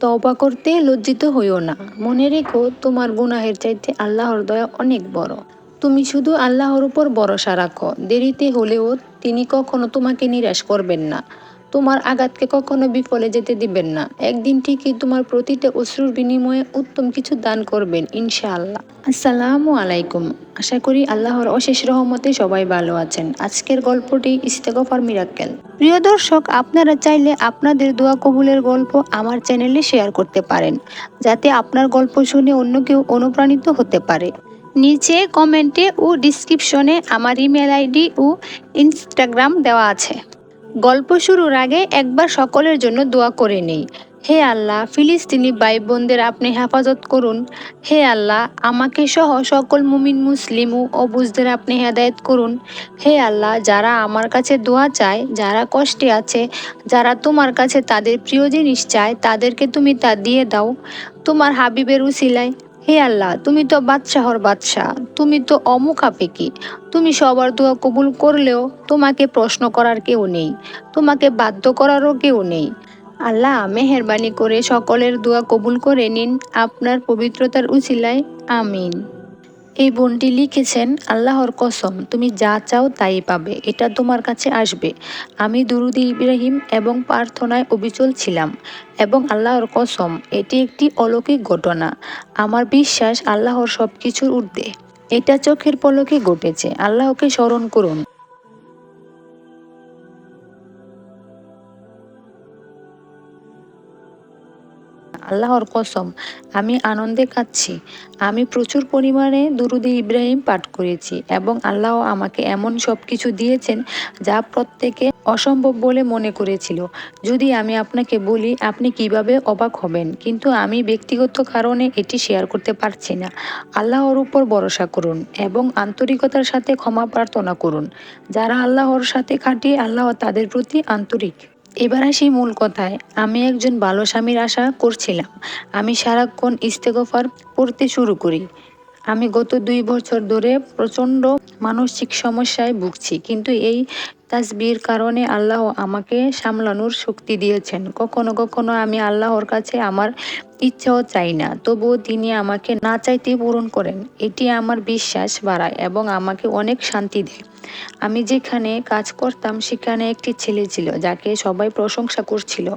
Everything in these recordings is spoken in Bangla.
তওবা করতে লজ্জিত হইও না। মনে রেখো তোমার গুনাহের চাইতে আল্লাহর দয়া অনেক বড়। তুমি শুধু আল্লাহর উপর ভরসা রাখো। দেরিতে হলেও তিনি কখনো তোমাকে নিরাশ করবেন না। তোমার আঘাতকে কখনো বিফলে যেতে দিবেন না। একদিন ঠিকই তোমার প্রতিটা অশ্রুর বিনিময়ে উত্তম কিছু দান করবেন ইনশাআল্লাহ। আসসালামু আলাইকুম। আশা করি আল্লাহর অশেষ রহমতে সবাই ভালো আছেন। আজকের গল্পটি ইস্তেগফার মিরাক্কেল। প্রিয় দর্শক, আপনারা চাইলে আপনাদের দোয়া কবুলের গল্প আমার চ্যানেলে শেয়ার করতে পারেন, যাতে আপনার গল্প শুনে অন্য কেউ অনুপ্রাণিত হতে পারে। নিচে কমেন্টে ও ডিসক্রিপশনে আমার ইমেল আইডি ও ইনস্টাগ্রাম দেওয়া আছে। গল্প শুরুর আগে একবার সকলের জন্য দোয়া করে নেই। হে আল্লাহ, ফিলিস্তিনি ভাই বোনদের আপনি হেফাজত করুন। হে আল্লাহ, আমাকে সহ সকল মুমিন মুসলিম ও অবুঝদের আপনি হেদায়েত করুন। হে আল্লাহ, যারা আমার কাছে দোয়া চায়, যারা কষ্টে আছে, যারা তোমার কাছে তাদের প্রিয় জিনিস চায়, তাদেরকে তুমি তা দিয়ে দাও তোমার হাবিবের উসিলায়। হে আল্লাহ, তুমি তো বাদশাহর বাদশাহ, তুমি তো অমুখাপেক্ষী। তুমি সবার দোয়া কবুল করলেও তোমাকে প্রশ্ন করার কেউ নেই, তোমাকে বাধ্য করারও কেউ নেই। আল্লাহ, মেহেরবানি করে সকলের দোয়া কবুল করে নিন আপনার পবিত্রতার উসিলায়। আমিন। এই বোনটি লিখেছেন, আল্লাহর কসম, তুমি যা চাও তাই পাবে, এটা তোমার কাছে আসবে। আমি দুরূদে ইব্রাহিম এবং প্রার্থনায় অবিচল ছিলাম, এবং আল্লাহর কসম, এটি একটি অলৌকিক ঘটনা। আমার বিশ্বাস আল্লাহর সব কিছুর ঊর্ধ্বে। এটা চোখের পলকে ঘটেছে। আল্লাহকে স্মরণ করুন। আল্লাহর কসম, আমি আনন্দে কাঁদছি। আমি প্রচুর পরিমাণে দুরূদে ইব্রাহিম পাঠ করেছি, এবং আল্লাহ আমাকে এমন সব কিছু দিয়েছেন যা প্রত্যেকে অসম্ভব বলে মনে করেছিল। যদি আমি আপনাকে বলি, আপনি কিভাবে অবাক হবেন, কিন্তু আমি ব্যক্তিগত কারণে এটি শেয়ার করতে পারছি না। আল্লাহর উপর ভরসা করুন এবং আন্তরিকতার সাথে ক্ষমা প্রার্থনা করুন। যারা আল্লাহর সাথে খাটিয়ে, আল্লাহ তাদের প্রতি আন্তরিক। এবার আসি মূল কথায়। আমি একজন ভালো স্বামীর আশা করছিলাম। আমি সারাক্ষণ ইস্তেগফার পড়তে শুরু করি। আমি গত 2 বছর ধরে প্রচণ্ড মানসিক সমস্যায় ভুগছি, কিন্তু এই তাসবির কারণে আল্লাহ আমাকে সামলানোর শক্তি দিয়েছেন। কখনো কখনো আমি আল্লাহর কাছে আমার ইচ্ছাও চাই না, তবুও তিনি আমাকে না চাইতেই পূরণ করেন। এটি আমার বিশ্বাস বাড়ায় এবং আমাকে অনেক শান্তি দেয়। আমি যেখানে কাজ করতাম সেখানে একটি ছেলে ছিল যাকে সবাই প্রশংসা করছিল,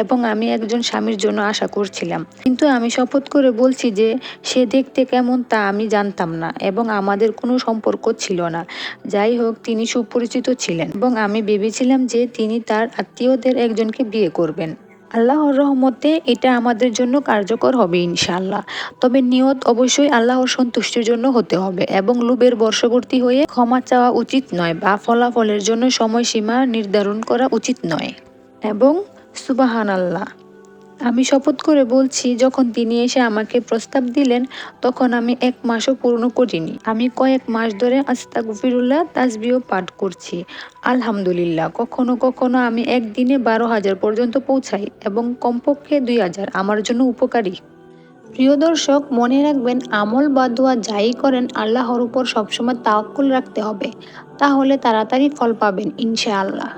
এবং আমি একজন স্বামীর জন্য আশা করছিলাম। কিন্তু আমি শপথ করে বলছি যে সে দেখতে কেমন তা আমি জানতাম না, এবং আমাদের কোনো সম্পর্ক ছিল না। যাই হোক, তিনি সুপরিচিত ছিলেন, এবং আমি ভেবেছিলাম যে তিনি তার আত্মীয়দের একজনকে বিয়ে করবেন। আল্লাহর রহমতে এটা আমাদের জন্য কার্যকর হবে ইনশাআল্লাহ। তবে নিয়ত অবশ্যই আল্লাহর সন্তুষ্টির জন্য হতে হবে, এবং লোভের বশবর্তী হয়ে ক্ষমা চাওয়া উচিত নয়, বা ফলাফলের জন্য সময়সীমা নির্ধারণ করা উচিত নয়। এবং সুবহানাল্লাহ, আমি শপথ করে বলছি, যখন তিনি এসে আমাকে প্রস্তাব দিলেন, তখন আমি 1 মাসও পূর্ণ করিনি। আমি কয়েক মাস ধরে আস্তাগফিরুল্লাহ তাসবিহ পাঠ করছি। আলহামদুলিল্লাহ, কখনো কখনো আমি একদিনে 12,000 পর্যন্ত পৌঁছাই, এবং কমপক্ষে 2,000 আমার জন্য উপকারী। প্রিয় দর্শক, মনে রাখবেন, আমল বা দোয়া যাই করেন, আল্লাহর উপর সবসময় তাওয়াক্কুল রাখতে হবে। তাহলে তাড়াতাড়ি ফল পাবেন ইনশাআল্লাহ।